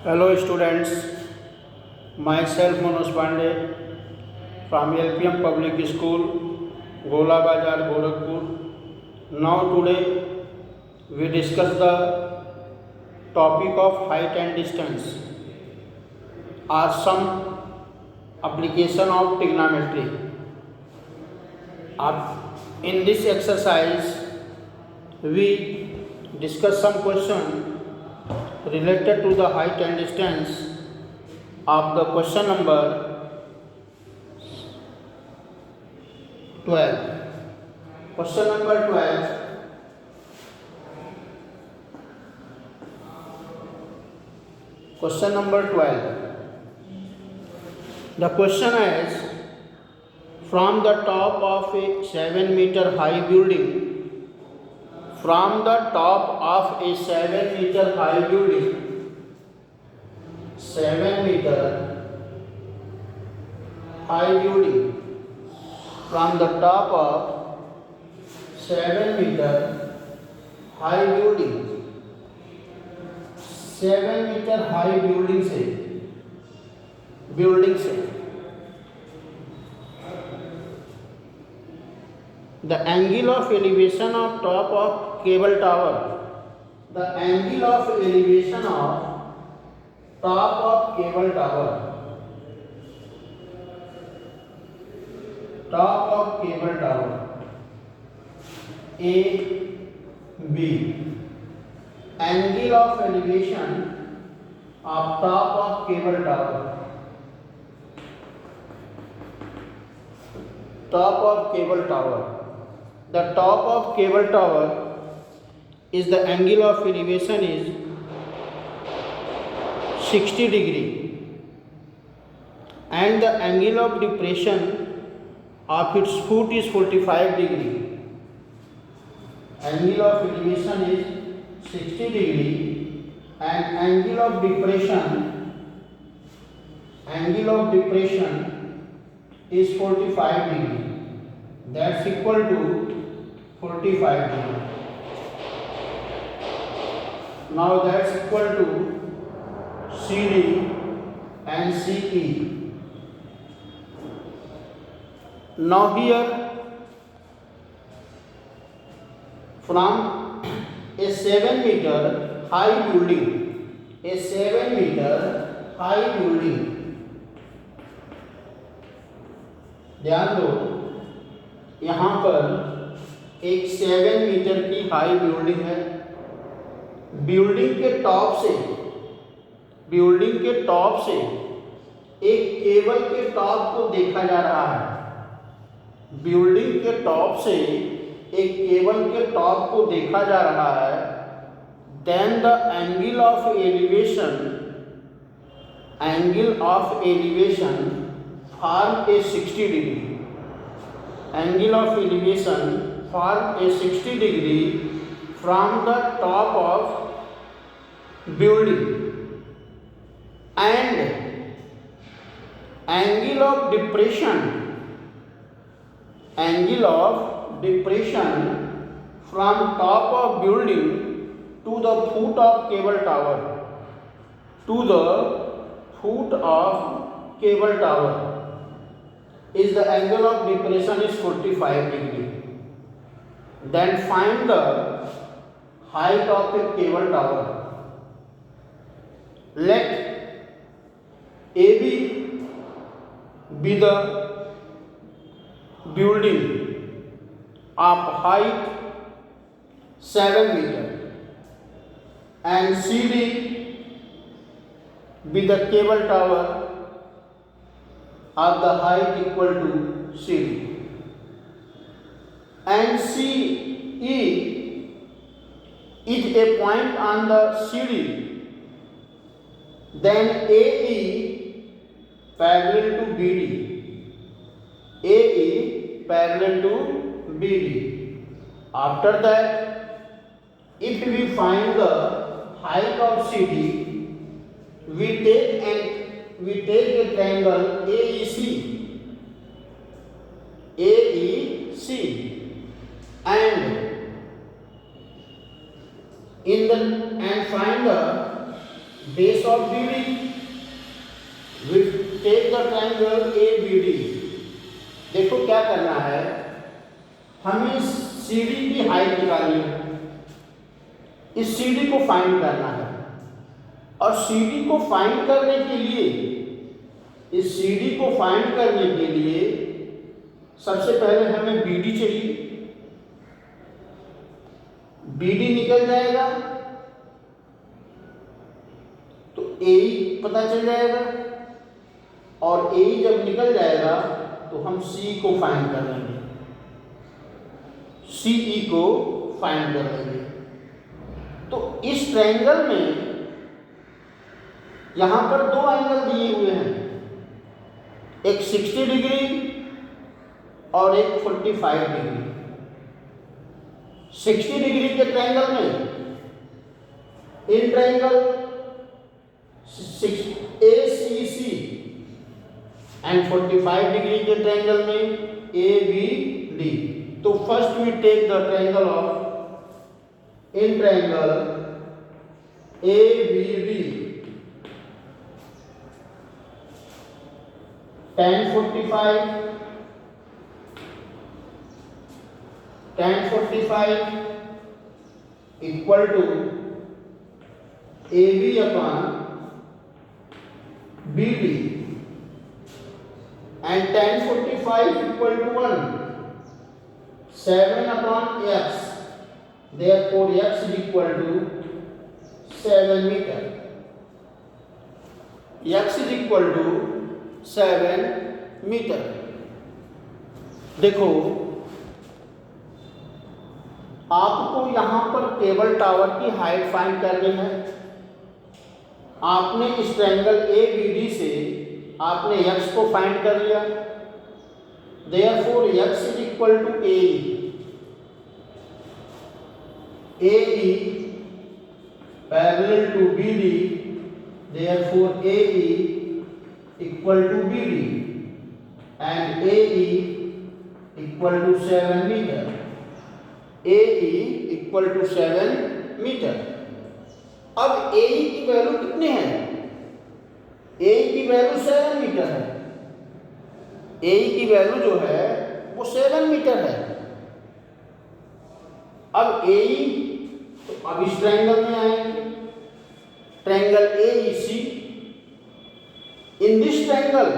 Hello students, myself Manoj Pandey from LPM Public School, Gola Bazar, Gorakhpur. Now today we discuss the topic of height and distance or some application of trigonometry. In this exercise we discuss some question related to the height and distance of the question number 12. Question number 12. Question number 12. The question is, from the top of a 7-meter high building, from the top of a 7-meter high building, 7-meter high building, from the top of 7-meter high building, 7-meter high building से the angle of elevation of top of cable tower, the angle of elevation of top of cable tower, top of cable tower A, B, angle of elevation of top of cable tower, top of cable tower. The top of cable tower is the angle of elevation is 60 degree and the angle of depression of its foot is 45 degree. Angle of elevation is 60 degree and angle of depression is 45 degree. That's equal to 45 degree. Now that's equal to CD and CE. Now here from a 7-meter high building, a 7-meter high building, ध्यान दो यहाँ पर एक 7 metre की high building है। Building के top से एक केबल के टॉप को देखा जा रहा है। बिल्डिंग के टॉप से एक केबल के टॉप को देखा जा रहा है। Then the angle of elevation form a 60 degree. Angle of elevation form a 60 degree from the top of building and angle of depression from top of building to the foot of cable tower is the angle of depression is 45 degree. Then find the height of a cable tower. Let AB be the building of height 7 meter and CD be the cable tower of the height equal to CD, and CE is a point on the CD, then AE parallel to BD. After that, if we find the height of CD, we take a triangle AEC and find the base of BD, we take the triangle ABD। देखो क्या करना है, हमें CD की height निकालनी है, इस CD को फाइंड करना है। और CD को फाइंड करने के लिए, इस CD को फाइंड करने के लिए सबसे पहले हमें BD चाहिए। BD निकल जाएगा तो AE पता चल जाएगा, और AE जब निकल जाएगा तो हम C को फाइंड कर लेंगे, CE को फाइंड कर लेंगे। तो इस ट्रायंगल में यहां पर दो एंगल दिए हुए हैं, एक 60 डिग्री और एक 45 डिग्री। 60 डिग्री के ट्रायंगल में in triangle ACC and 45 degree के ट्रायंगल में ABD। तो first we take the triangle of in triangle ABD, tan 45 equal to AB upon BD and tan 45 equal to 1, 7 upon x, therefore x is equal to 7 meter, x is equal to 7 metre. देखो आपको यहां पर cable tower की height find करनी है। आपने इस triangle ABD से आपने x को फाइंड कर लिया, therefore x is equal to AE parallel to BD, therefore AE equal to BD and AE equal to 7 meter, AE equal to 7 meter। अब AE की वैल्यू कितनी है, AE की वैल्यू 7 मीटर है, AE की वैल्यू जो है वो 7 मीटर है। अब AE, तो अब इस ट्रायंगल में आएंगे, triangle AEC। In this triangle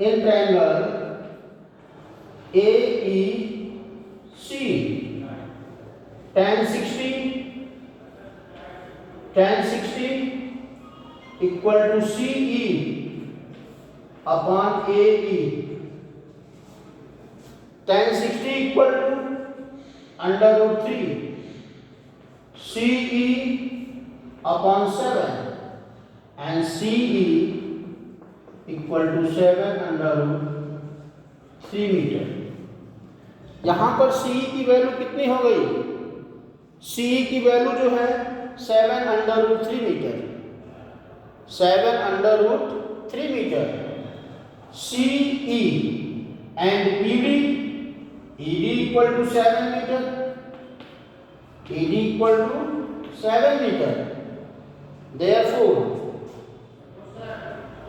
in triangle AEC, tan 60 equal to CE upon AE, tan 60 equal to under root 3 CE upon 7 and CE equal to 7 under root 3 metre. यहाँ पर CE की value कितनी हो गई, CE की value जो है 7 under root 3 metre, 7 under root 3 metre. CE and ED equal to 7 metre, ED equal to 7 meter, therefore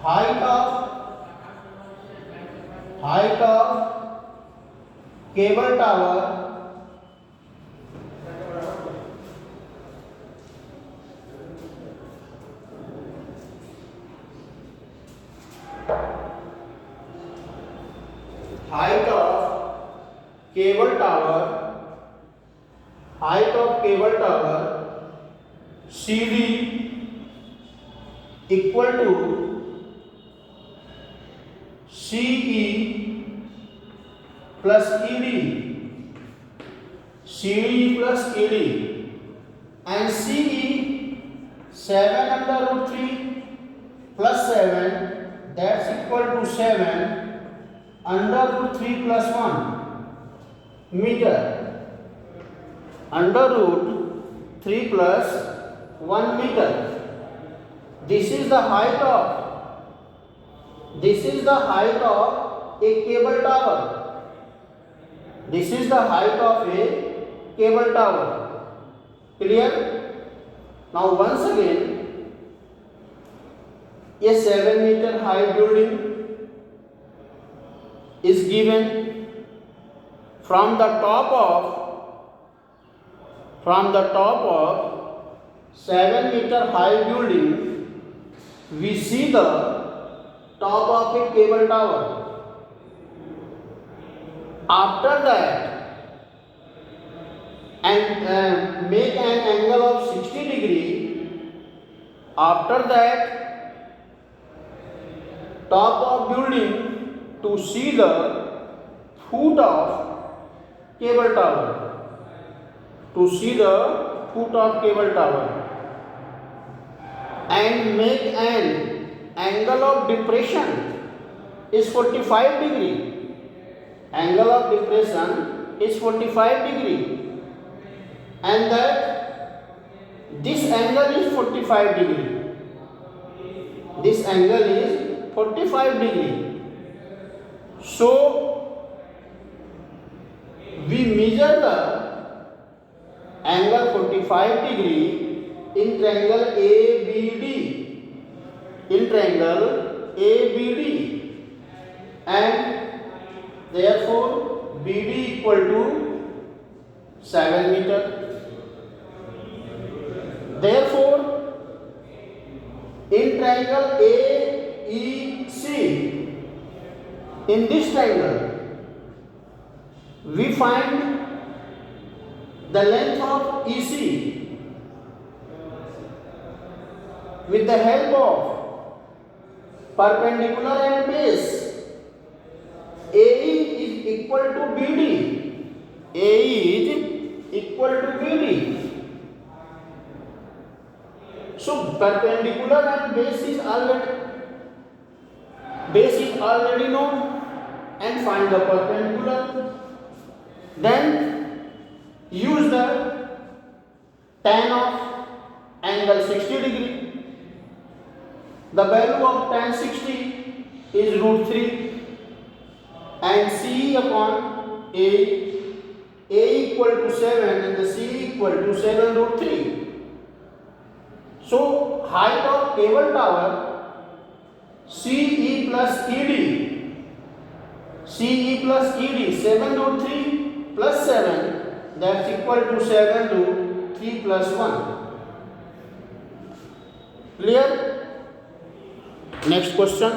height of cable tower CD equal to CE plus ED, CE plus ED and CE 7 under root 3 plus 7, that's equal to 7 under root 3 plus 1 meter, under root 3 plus 1 meter. This is the height of a cable tower. This is the height of a cable tower. Clear? Now once again, a 7-meter high building is given from the top of 7-meter high building. We see the top of a cable tower. After that, and make an angle of 60 degree. After that, top of building to see the foot of cable tower. To see the foot of cable tower, and make an angle of depression is 45 degree. Angle of depression is 45 degree. And that this angle is 45 degree. This angle is 45 degree. So we measure the angle 45 degree in triangle ABD. In triangle ABD, and therefore BD equal to 7 meter. Therefore, in triangle AEC, in this triangle, we find the length of EC with the help of perpendicular and base. AE is equal to BD. AE is equal to BD. So perpendicular and base is already known, and find the perpendicular. Then use the tan of angle 60 degree. The value of tan 60 is √3, and C upon A equal to 7 and the C equal to 7 √3. So height of cable tower CE plus ED, 7 √3 plus 7, that's equal to 7 √3 plus 1. Clear? Next question.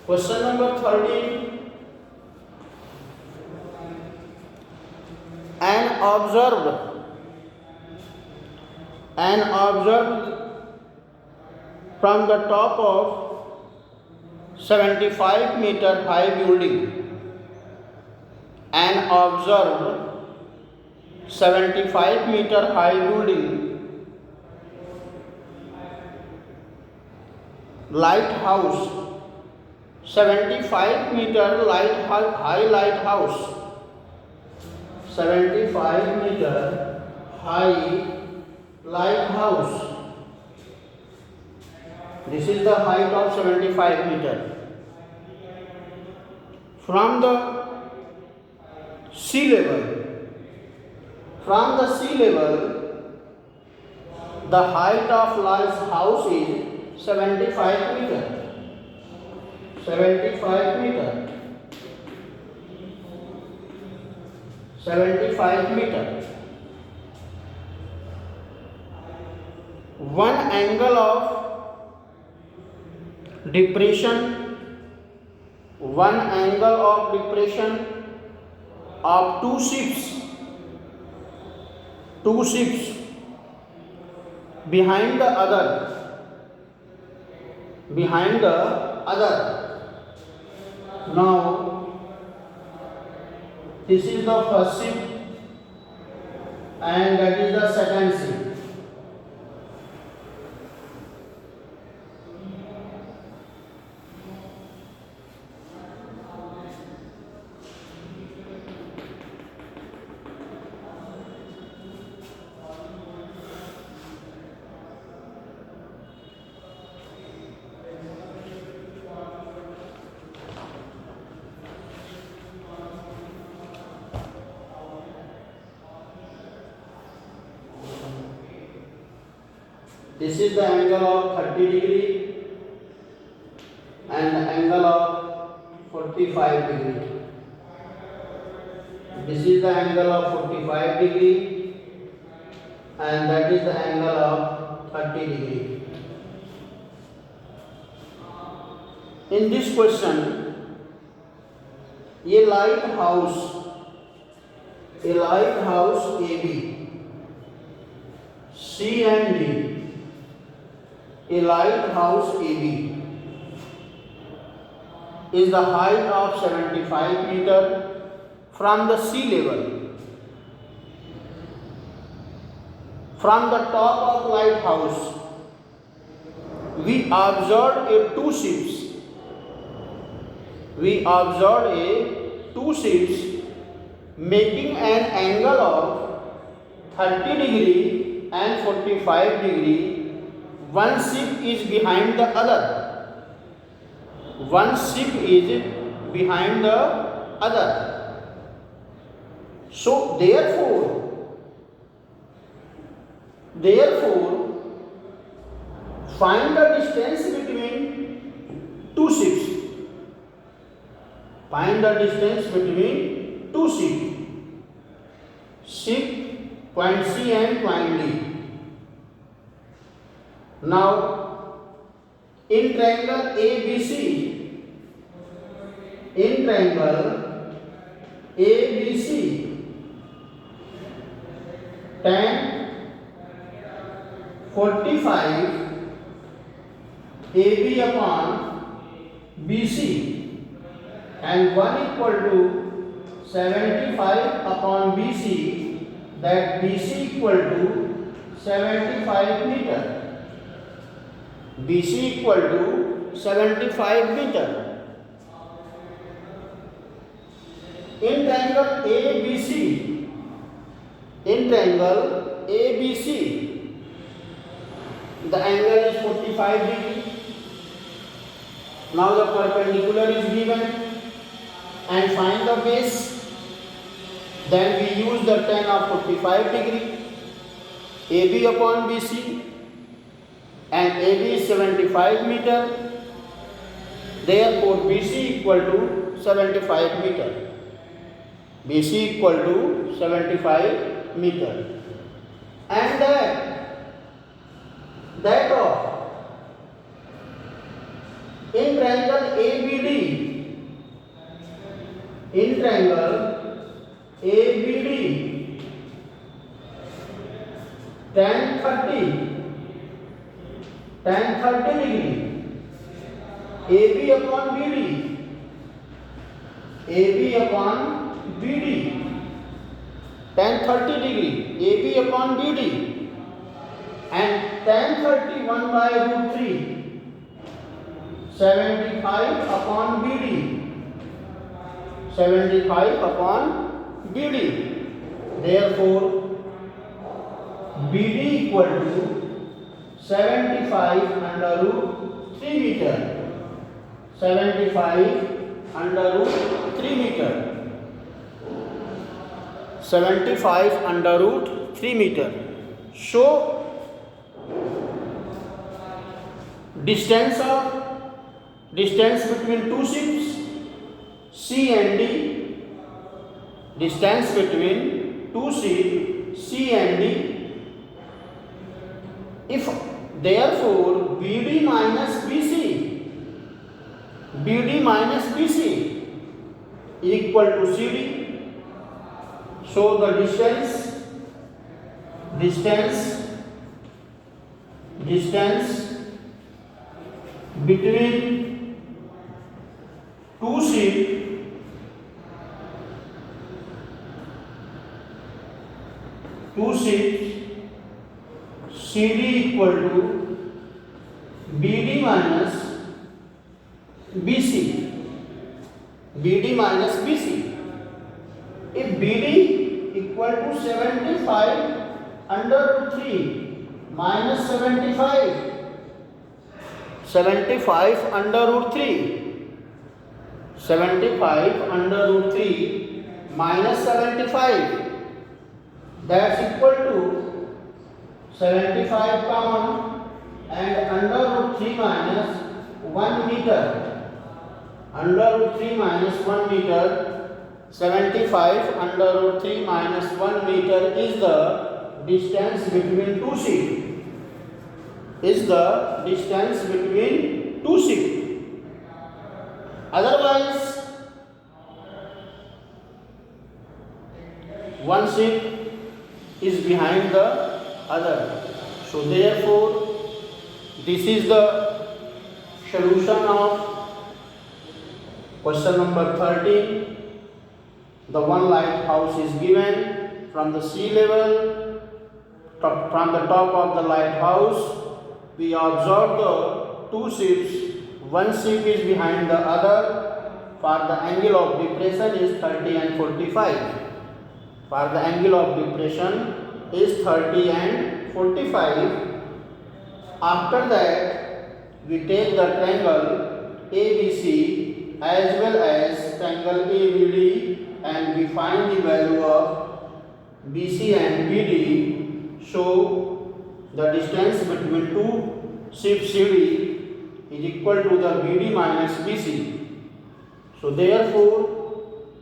Question number 13. An observed from the top of 75-meter high building. An observed 75-meter high building, lighthouse, 75-meter high lighthouse, 75-meter high lighthouse. This is the height of 75 meter. From the sea level, The height of large house is 75 meter. 75 meter. 75 meter. One angle of depression. One angle of depression of two ships behind the other. Now this is the first ship and that is the second ship. This is the angle of 30 degree and the angle of 45 degree. This is the angle of 45 degree and that is the angle of 30 degree. In this question, a lighthouse AB, C and D. A lighthouse AB is the height of 75 meter from the sea level. From the top of lighthouse, we observed two ships making an angle of 30 degree and 45 degree. One ship is behind the other. So therefore find the distance between two ships. Ship point C and point D. Now in triangle ABC, tan 45 AB upon BC and 1 equal to 75 upon BC, that BC equal to 75 meter. BC equal to 75 meter. In triangle ABC, the angle is 45 degree. Now the perpendicular is given and find the base. Then we use the tan of 45 degree, AB upon BC, and AB is 75 meter. Therefore BC equal to 75 meter. BC equal to 75 meter. And that of in triangle ABD, tan 30 degree, AB upon BD, tan 30 degree, AB upon BD, and tan 30 1 by root 3, 75 upon BD, 75 upon BD. Therefore BD equal to 75 under root 3 meter. 75 under root 3 meter. 75 under root 3 meter. So distance between two ships C and D, distance between two ships C and D. If therefore BD minus BC equal to CD, so the distance between two ships CD equal to BD minus BC. If BD equal to 75 under root 3 minus 75 under root 3 minus 75, that's equal to 75 common and under root 3 minus 1 meter. Under root 3 minus 1 meter, 75 under root 3 minus 1 meter is the distance between two sheets. Otherwise, one sheet is behind the other. So therefore, this is the solution of question number 13. The one lighthouse is given from the sea level. From the top of the lighthouse, we observe the two ships. One ship is behind the other. For the angle of depression is 30 and 45. After that, we take the triangle ABC as well as triangle ABD and we find the value of BC and BD. So the distance between two ships CD is equal to the BD minus BC. So therefore,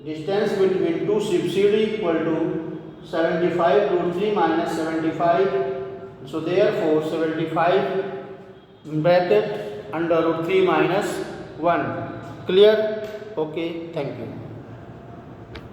distance between two ships CD equal to 75 root 3 minus 75. So therefore 75 bracket under root 3 minus 1. Clear? Okay, thank you.